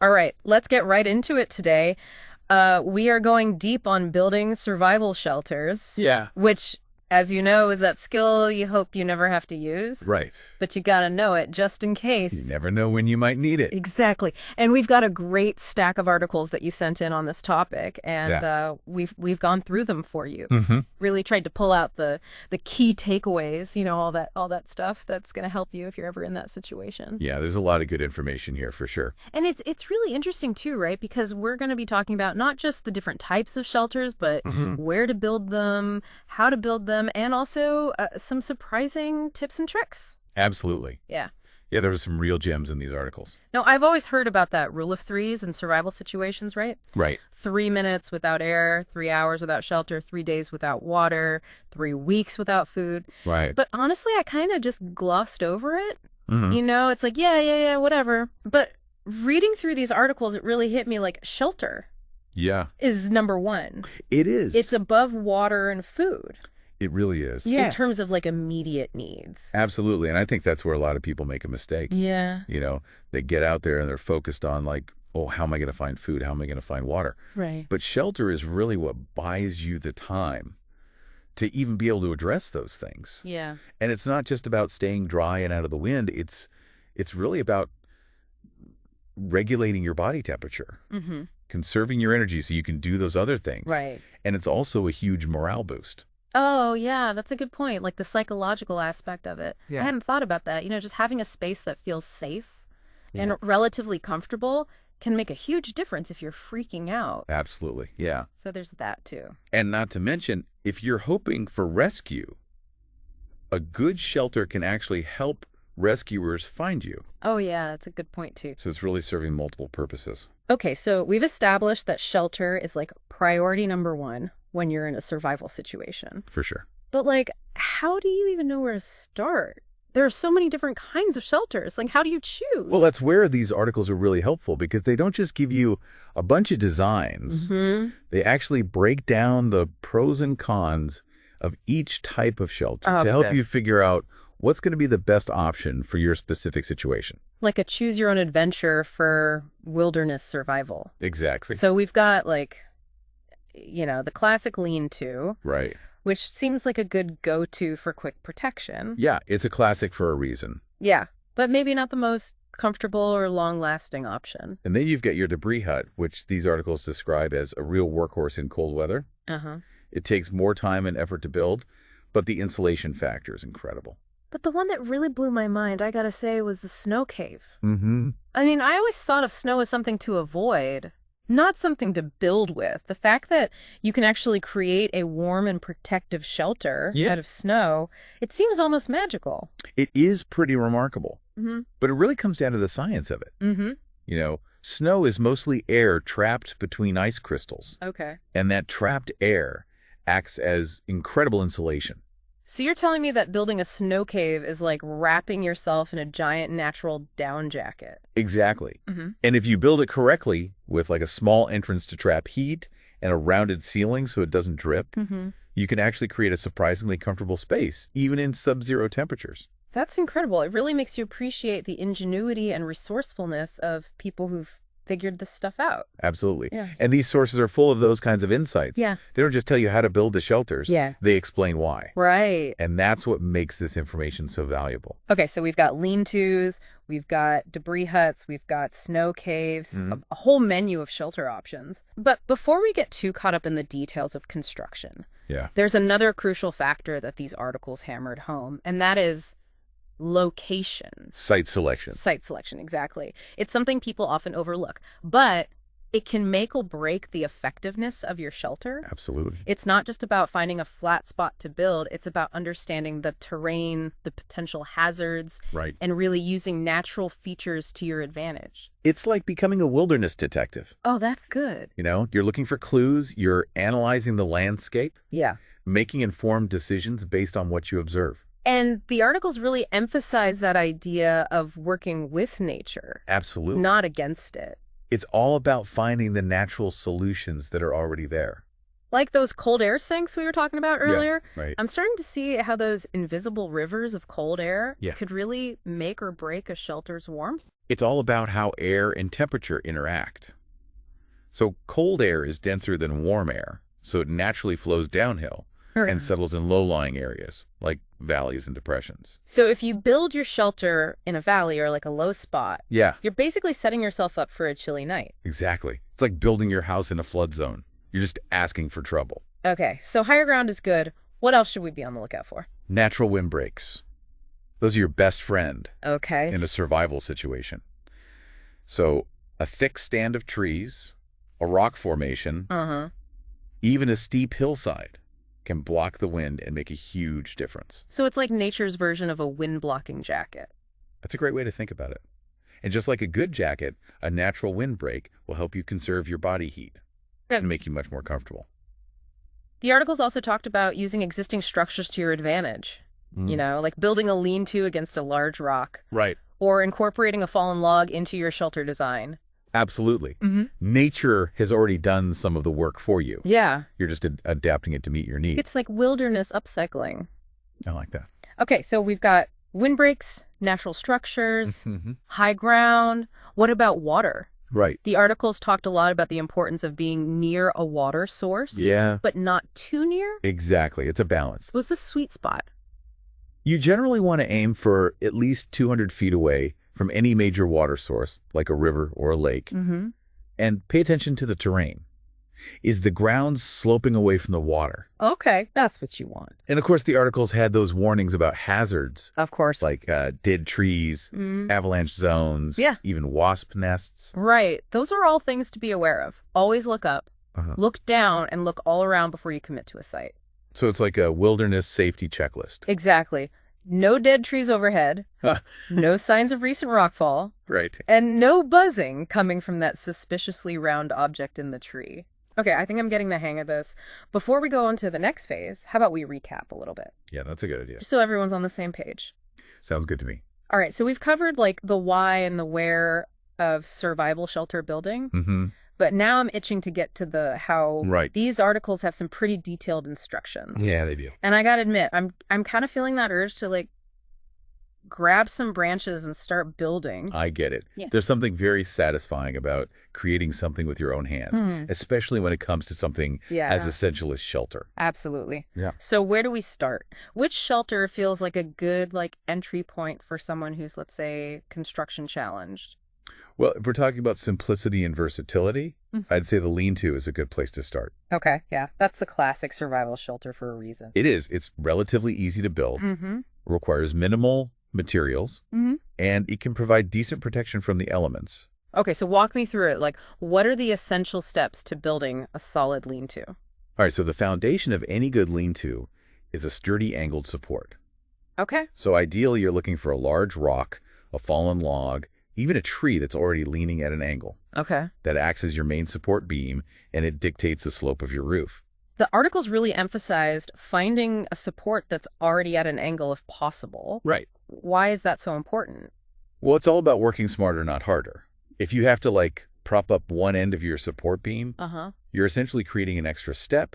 All right, let's get right into it today. We are going deep on building survival shelters. Yeah. Which, as you know, is that skill you hope you never have to use. Right. But you gotta know it just in case. You never know when you might need it. Exactly. And we've got a great stack of articles that you sent in on this topic, and we've gone through them for you. Mm-hmm. Really tried to pull out the key takeaways, all that stuff that's going to help you if you're ever in that situation. Yeah, there's a lot of good information here for sure. And it's really interesting too, right? Because we're going to be talking about not just the different types of shelters, but where to build them, how to build them, and also some surprising tips and tricks. Absolutely. Yeah. Yeah, there were some real gems in these articles. Now, I've always heard about that rule of threes in survival situations, right? Right. 3 minutes without air, 3 hours without shelter, 3 days without water, 3 weeks without food. Right. But honestly, I kind of just glossed over it. Mm-hmm. It's like, yeah, whatever. But reading through these articles, it really hit me like shelter Yeah. is number one. It is. It's above water and food. It really is. In terms of like immediate needs. Absolutely. And I think that's where a lot of people make a mistake. Yeah. They get out there and they're focused on like, oh, how am I going to find food? How am I going to find water? Right. But shelter is really what buys you the time to even be able to address those things. Yeah. And it's not just about staying dry and out of the wind. It's really about regulating your body temperature, conserving your energy so you can do those other things. Right. And it's also a huge morale boost. Oh, yeah, that's a good point. Like the psychological aspect of it. Yeah. I hadn't thought about that. Just having a space that feels safe and relatively comfortable can make a huge difference if you're freaking out. Absolutely. Yeah. So there's that too. And not to mention, if you're hoping for rescue, a good shelter can actually help rescuers find you. Oh, yeah, that's a good point too. So it's really serving multiple purposes. Okay, so we've established that shelter is like priority number one when you're in a survival situation. For sure. But like, how do you even know where to start? There are so many different kinds of shelters. Like, how do you choose? Well, that's where these articles are really helpful because they don't just give you a bunch of designs. They actually break down the pros and cons of each type of shelter to help you figure out what's going to be the best option for your specific situation. Like a choose your own adventure for wilderness survival. Exactly. So we've got like, the classic lean-to. Right. Which seems like a good go-to for quick protection. Yeah, it's a classic for a reason. Yeah, but maybe not the most comfortable or long-lasting option. And then you've got your debris hut, which these articles describe as a real workhorse in cold weather. It takes more time and effort to build, but the insulation factor is incredible. But the one that really blew my mind, I gotta say, was the snow cave. I mean, I always thought of snow as something to avoid, not something to build with. The fact that you can actually create a warm and protective shelter out of snow, it seems almost magical. It is pretty remarkable, but it really comes down to the science of it. Snow is mostly air trapped between ice crystals. Okay. And that trapped air acts as incredible insulation. So you're telling me that building a snow cave is like wrapping yourself in a giant natural down jacket? Exactly. And if you build it correctly with like a small entrance to trap heat and a rounded ceiling so it doesn't drip, you can actually create a surprisingly comfortable space, even in sub-zero temperatures. That's incredible. It really makes you appreciate the ingenuity and resourcefulness of people who've figured this stuff out. Absolutely. Yeah. And these sources are full of those kinds of insights. Yeah. They don't just tell you how to build the shelters. Yeah. They explain why. Right. And that's what makes this information so valuable. Okay, so we've got lean-tos, we've got debris huts, we've got snow caves, a whole menu of shelter options. But before we get too caught up in the details of construction, there's another crucial factor that these articles hammered home, and that is location. Site selection. Site selection, exactly. It's something people often overlook, but it can make or break the effectiveness of your shelter. Absolutely. It's not just about finding a flat spot to build. It's about understanding the terrain, the potential hazards, and really using natural features to your advantage. It's like becoming a wilderness detective. Oh, that's good. You're looking for clues. You're analyzing the landscape. Yeah. Making informed decisions based on what you observe. And the articles really emphasize that idea of working with nature. Absolutely. Not against it. It's all about finding the natural solutions that are already there. Like those cold air sinks we were talking about earlier. Yeah, right. I'm starting to see how those invisible rivers of cold air Yeah. could really make or break a shelter's warmth. It's all about how air and temperature interact. So cold air is denser than warm air, so it naturally flows downhill and settles in low-lying areas, like valleys and depressions. So if you build your shelter in a valley or like a low spot, you're basically setting yourself up for a chilly night. Exactly. It's like building your house in a flood zone. You're just asking for trouble. Okay, so higher ground is good. What else should we be on the lookout for? Natural windbreaks. Those are your best friend in a survival situation. So a thick stand of trees, a rock formation, even a steep hillside can block the wind and make a huge difference. So it's like nature's version of a wind-blocking jacket. That's a great way to think about it. And just like a good jacket, a natural windbreak will help you conserve your body heat and make you much more comfortable. The articles also talked about using existing structures to your advantage. You know, like building a lean-to against a large rock. Right. Or incorporating a fallen log into your shelter design. Absolutely. Nature has already done some of the work for you. Yeah. You're just adapting it to meet your needs. It's like wilderness upcycling. I like that. Okay, so we've got windbreaks, natural structures, high ground. What about water? Right. The articles talked a lot about the importance of being near a water source. Yeah. But not too near. Exactly. It's a balance. What's the sweet spot? You generally want to aim for at least 200 feet away from any major water source, like a river or a lake, and pay attention to the terrain. Is the ground sloping away from the water? Okay, that's what you want. And of course, the articles had those warnings about hazards. Of course. Like dead trees, avalanche zones, even wasp nests. Right. Those are all things to be aware of. Always look up, look down, and look all around before you commit to a site. So it's like a wilderness safety checklist. Exactly. No dead trees overhead, no signs of recent rockfall, and no buzzing coming from that suspiciously round object in the tree. Okay, I think I'm getting the hang of this. Before we go on to the next phase, how about we recap a little bit? Yeah, that's a good idea. Just so everyone's on the same page. Sounds good to me. All right, so we've covered like the why and the where of survival shelter building. But now I'm itching to get to the how. These articles have some pretty detailed instructions. Yeah, they do. And I gotta admit, I'm kind of feeling that urge to like grab some branches and start building. I get it. Yeah. There's something very satisfying about creating something with your own hands, especially when it comes to something as essential as shelter. Absolutely. Yeah. So where do we start? Which shelter feels like a good like entry point for someone who's, let's say, construction challenged? Well, if we're talking about simplicity and versatility, I'd say the lean-to is a good place to start. Okay, yeah. That's the classic survival shelter for a reason. It is. It's relatively easy to build, requires minimal materials, and it can provide decent protection from the elements. Okay, so walk me through it. Like, what are the essential steps to building a solid lean-to? All right, so the foundation of any good lean-to is a sturdy angled support. Okay. So ideally, you're looking for a large rock, a fallen log, even a tree that's already leaning at an angle. Okay. That acts as your main support beam, and it dictates the slope of your roof. The articles really emphasized finding a support that's already at an angle if possible. Right. Why is that so important? Well, it's all about working smarter, not harder. If you have to, like, prop up one end of your support beam, you're essentially creating an extra step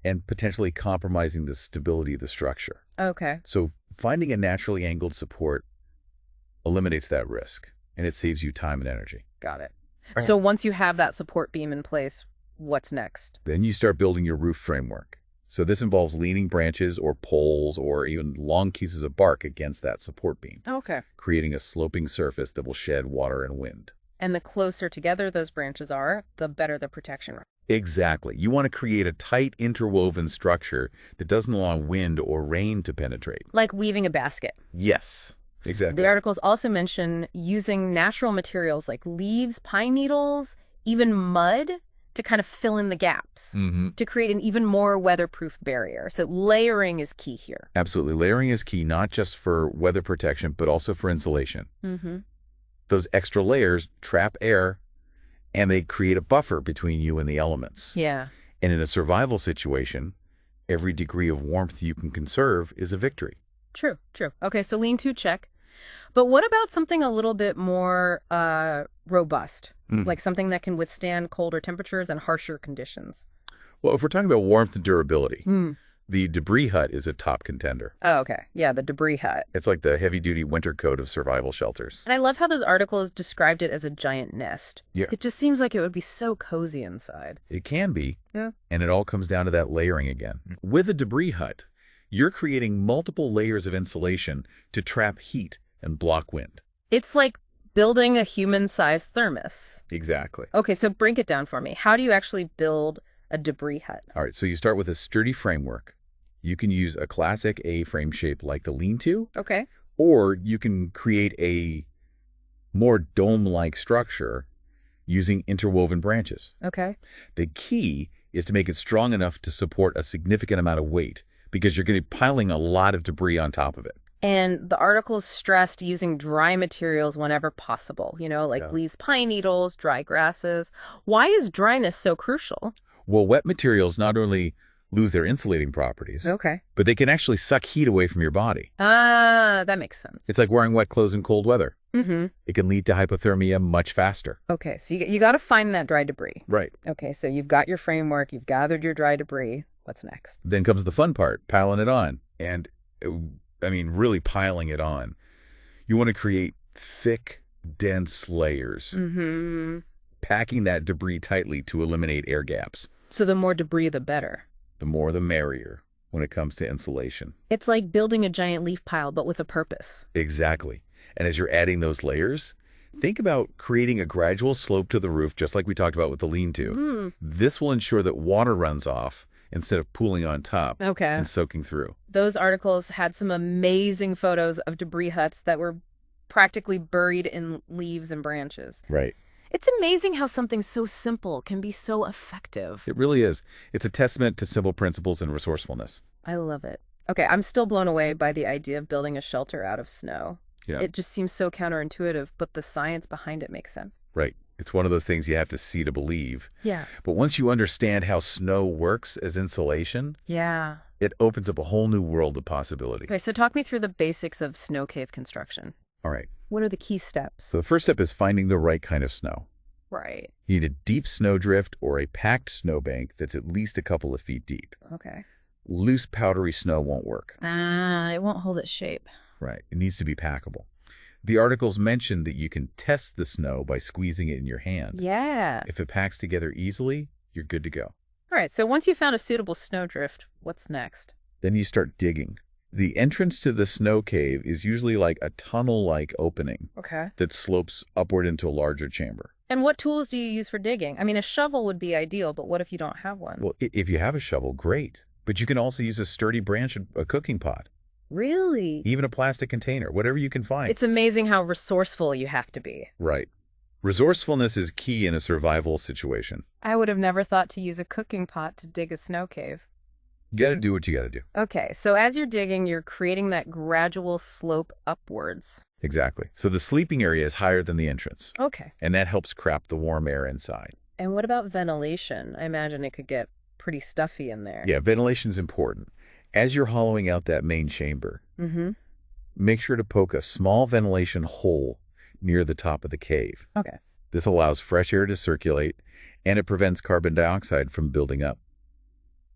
and potentially compromising the stability of the structure. Okay. So finding a naturally angled support eliminates that risk, and it saves you time and energy. Got it. Right. So once you have that support beam in place, what's next? Then you start building your roof framework. So this involves leaning branches or poles or even long pieces of bark against that support beam. Okay. Creating a sloping surface that will shed water and wind. And the closer together those branches are, the better the protection. Exactly. You want to create a tight interwoven structure that doesn't allow wind or rain to penetrate. Like weaving a basket. Yes. Exactly. The articles also mention using natural materials like leaves, pine needles, even mud to kind of fill in the gaps, to create an even more weatherproof barrier. So layering is key here. Absolutely. Layering is key, not just for weather protection, but also for insulation. Those extra layers trap air, and they create a buffer between you and the elements. Yeah. And in a survival situation, every degree of warmth you can conserve is a victory. True, true. Okay, so lean-to, check. But what about something a little bit more robust, like something that can withstand colder temperatures and harsher conditions? Well, if we're talking about warmth and durability, The debris hut is a top contender. Oh, okay. Yeah, the debris hut. It's like the heavy-duty winter coat of survival shelters. And I love how those articles described it as a giant nest. Yeah. It just seems like it would be so cozy inside. It can be. Yeah. And it all comes down to that layering again. With a debris hut, you're creating multiple layers of insulation to trap heat and block wind. It's like building a human-sized thermos. Exactly. Okay, so break it down for me. How do you actually build a debris hut? All right, so you start with a sturdy framework. You can use a classic A-frame shape like the lean-to. Okay. Or you can create a more dome-like structure using interwoven branches. Okay. The key is to make it strong enough to support a significant amount of weight because you're going to be piling a lot of debris on top of it. And the articles stressed using dry materials whenever possible, like leaves, pine needles, dry grasses. Why is dryness so crucial? Well, wet materials not only lose their insulating properties, but they can actually suck heat away from your body. Ah, that makes sense. It's like wearing wet clothes in cold weather. Mm-hmm. It can lead to hypothermia much faster. Okay, so you got to find that dry debris. Right. Okay, so you've got your framework, you've gathered your dry debris. What's next? Then comes the fun part, piling it on. And, really piling it on. You want to create thick, dense layers, packing that debris tightly to eliminate air gaps. So the more debris, the better. The more the merrier when it comes to insulation. It's like building a giant leaf pile, but with a purpose. Exactly. And as you're adding those layers, think about creating a gradual slope to the roof, just like we talked about with the lean-to. This will ensure that water runs off instead of pooling on top and soaking through. Those articles had some amazing photos of debris huts that were practically buried in leaves and branches. Right. It's amazing how something so simple can be so effective. It really is. It's a testament to simple principles and resourcefulness. I love it. Okay, I'm still blown away by the idea of building a shelter out of snow. Yeah. It just seems so counterintuitive, but the science behind it makes sense. Right. It's one of those things you have to see to believe. Yeah. But once you understand how snow works as insulation, it opens up a whole new world of possibility. Okay, so talk me through the basics of snow cave construction. All right. What are the key steps? So the first step is finding the right kind of snow. Right. You need a deep snowdrift or a packed snowbank that's at least a couple of feet deep. Okay. Loose, powdery snow won't work. It won't hold its shape. Right. It needs to be packable. The articles mention that you can test the snow by squeezing it in your hand. Yeah. If it packs together easily, you're good to go. All right. So once you've found a suitable snowdrift, what's next? Then you start digging. The entrance to the snow cave is usually like a tunnel-like opening that slopes upward into a larger chamber. And what tools do you use for digging? I mean, a shovel would be ideal, but what if you don't have one? Well, if you have a shovel, great. But you can also use a sturdy branch, a cooking pot. Really? Even a plastic container, whatever you can find. It's amazing how resourceful you have to be. Right. Resourcefulness is key in a survival situation. I would have never thought to use a cooking pot to dig a snow cave. You got to do what you got to do. Okay, so as you're digging, you're creating that gradual slope upwards. Exactly. So the sleeping area is higher than the entrance. Okay. And that helps trap the warm air inside. And what about ventilation? I imagine it could get pretty stuffy in there. Yeah, ventilation's important. As you're hollowing out that main chamber, make sure to poke a small ventilation hole near the top of the cave. Okay. This allows fresh air to circulate, and it prevents carbon dioxide from building up.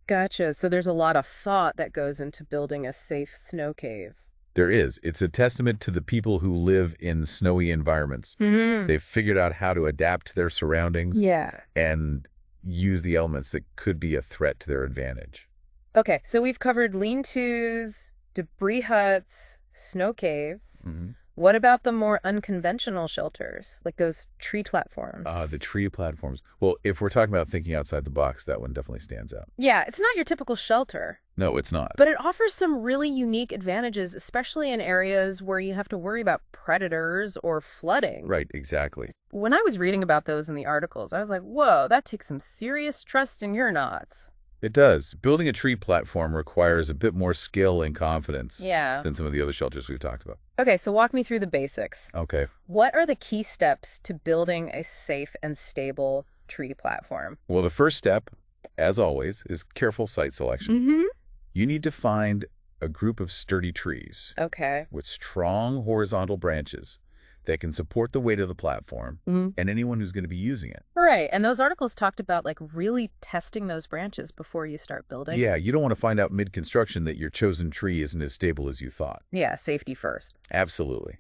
Gotcha. So there's a lot of thought that goes into building a safe snow cave. There is. It's a testament to the people who live in snowy environments. They've figured out how to adapt to their surroundings and use the elements that could be a threat to their advantage. Okay, so we've covered lean-tos, debris huts, snow caves. What about the more unconventional shelters, like those tree platforms? The tree platforms. Well, if we're talking about thinking outside the box, that one definitely stands out. Yeah, it's not your typical shelter. No, it's not. But it offers some really unique advantages, especially in areas where you have to worry about predators or flooding. Right, exactly. When I was reading about those in the articles, I was like, whoa, that takes some serious trust in your knots. It does. Building a tree platform requires a bit more skill and confidence than some of the other shelters we've talked about. Okay, so walk me through the basics. Okay. What are the key steps to building a safe and stable tree platform? Well, the first step, as always, is careful site selection. You need to find a group of sturdy trees with strong horizontal branches that can support the weight of the platform and anyone who's going to be using it. Right. And those articles talked about like really testing those branches before you start building. Yeah, you don't want to find out mid-construction that your chosen tree isn't as stable as you thought. Yeah, safety first. Absolutely.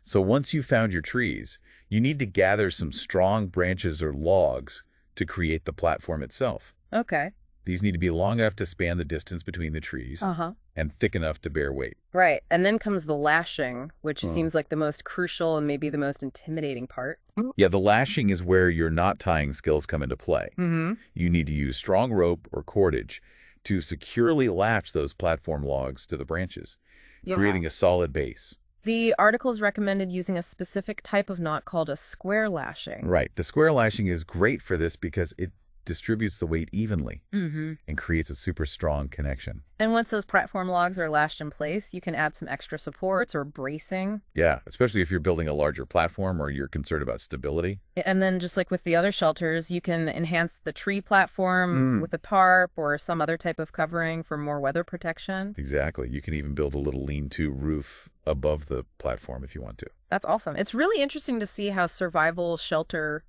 So once you've found your trees, you need to gather some strong branches or logs to create the platform itself. Okay. These need to be long enough to span the distance between the trees and thick enough to bear weight. Right. And then comes the lashing, which seems like the most crucial and maybe the most intimidating part. Yeah, the lashing is where your knot tying skills come into play. You need to use strong rope or cordage to securely latch those platform logs to the branches, creating a solid base. The articles recommended using a specific type of knot called a square lashing. Right. The square lashing is great for this because it distributes the weight evenly and creates a super strong connection. And once those platform logs are lashed in place, you can add some extra supports or bracing. Yeah, especially if you're building a larger platform or you're concerned about stability. And then just like with the other shelters, you can enhance the tree platform with a tarp or some other type of covering for more weather protection. Exactly. You can even build a little lean-to roof above the platform if you want to. That's awesome. It's really interesting to see how survival shelter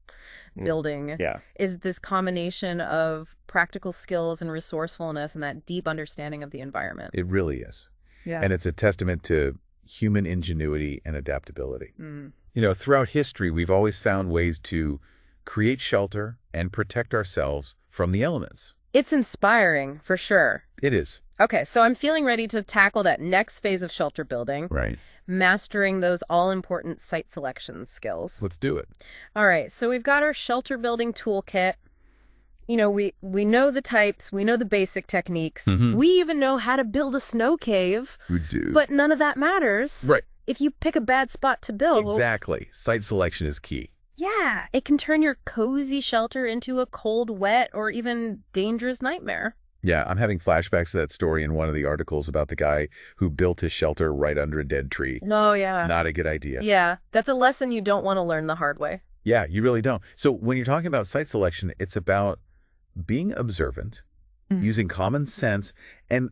building is this combination of practical skills and resourcefulness and that deep understanding of the environment. It really is. Yeah. And it's a testament to human ingenuity and adaptability. You know, throughout history, we've always found ways to create shelter and protect ourselves from the elements. It's inspiring, for sure. It is. Okay, so I'm feeling ready to tackle that next phase of shelter building. Right. Mastering those all-important site selection skills. Let's do it. All right, so we've got our shelter building toolkit. You know, we know the types, we know the basic techniques. We even know how to build a snow cave. We do. But none of that matters. Right. If you pick a bad spot to build. Exactly. Site selection is key. Yeah, it can turn your cozy shelter into a cold, wet, or even dangerous nightmare. Yeah, I'm having flashbacks to that story in one of the articles about the guy who built his shelter right under a dead tree. Oh, yeah. Not a good idea. Yeah, that's a lesson you don't want to learn the hard way. Yeah, you really don't. So when you're talking about site selection, it's about being observant, using common sense, and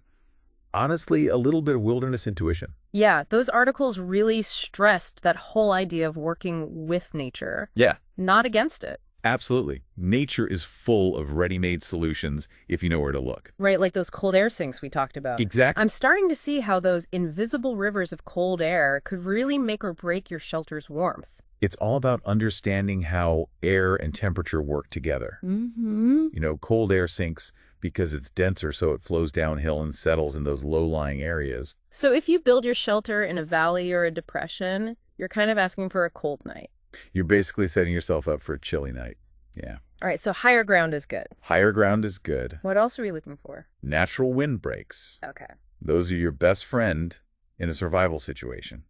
honestly, a little bit of wilderness intuition. Yeah, those articles really stressed that whole idea of working with nature. Yeah. Not against it. Absolutely. Nature is full of ready-made solutions if you know where to look. Right, like those cold air sinks we talked about. Exactly. I'm starting to see how those invisible rivers of cold air could really make or break your shelter's warmth. It's all about understanding how air and temperature work together. You know, cold air sinks because it's denser, so it flows downhill and settles in those low-lying areas. So if you build your shelter in a valley or a depression, you're kind of asking for a cold night. You're basically setting yourself up for a chilly night. Yeah. All right, so higher ground is good. Higher ground is good. What else are we looking for? Natural windbreaks. Okay. Those are your best friend in a survival situation.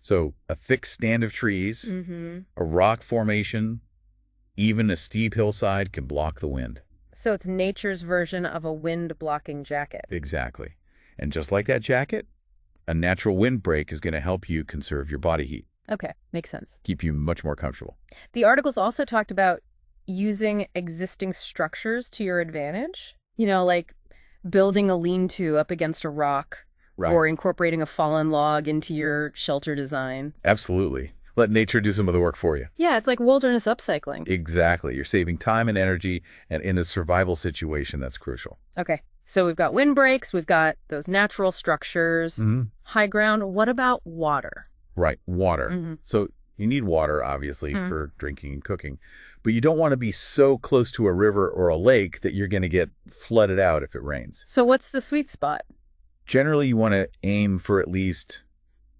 So a thick stand of trees, a rock formation, even a steep hillside can block the wind. So it's nature's version of a wind-blocking jacket. Exactly. And just like that jacket, a natural windbreak is going to help you conserve your body heat. Okay, makes sense. Keep you much more comfortable. The articles also talked about using existing structures to your advantage. You know, like building a lean-to up against a rock. Right. Or incorporating a fallen log into your shelter design. Absolutely. Let nature do some of the work for you. Yeah, it's like wilderness upcycling. Exactly. You're saving time and energy, and in a survival situation, that's crucial. Okay. So we've got windbreaks, we've got those natural structures, high ground. What about water? Right, water. So you need water, obviously, for drinking and cooking. But you don't want to be so close to a river or a lake that you're going to get flooded out if it rains. So what's the sweet spot? Generally, you want to aim for at least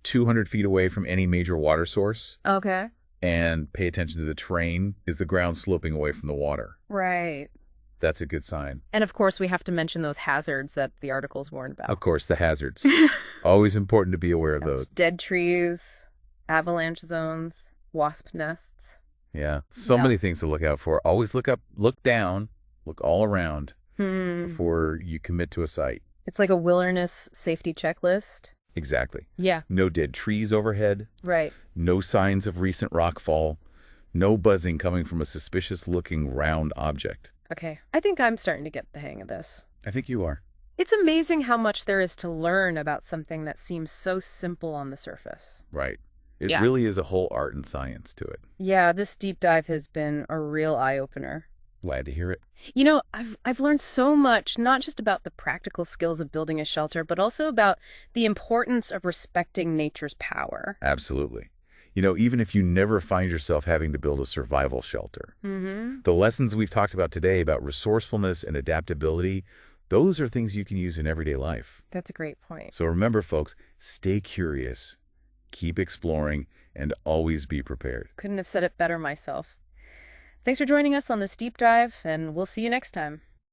200 feet away from any major water source. Okay. And pay attention to the terrain. Is the ground sloping away from the water? Right. That's a good sign. And of course, we have to mention those hazards that the articles warned about. Of course, the hazards. Always important to be aware of those. Dead trees, avalanche zones, wasp nests. Yeah. So many things to look out for. Always look up, look down, look all around before you commit to a site. It's like a wilderness safety checklist. Exactly. Yeah. No dead trees overhead. Right. No signs of recent rockfall. No buzzing coming from a suspicious-looking round object. Okay. I think I'm starting to get the hang of this. I think you are. It's amazing how much there is to learn about something that seems so simple on the surface. Right. It really is a whole art and science to it. Yeah, this deep dive has been a real eye-opener. Glad to hear it. You know, I've learned so much, not just about the practical skills of building a shelter, but also about the importance of respecting nature's power. Absolutely. You know, even if you never find yourself having to build a survival shelter, the lessons we've talked about today about resourcefulness and adaptability, those are things you can use in everyday life. That's a great point. So remember, folks, stay curious, keep exploring, and always be prepared. Couldn't have said it better myself. Thanks for joining us on this deep dive, and we'll see you next time.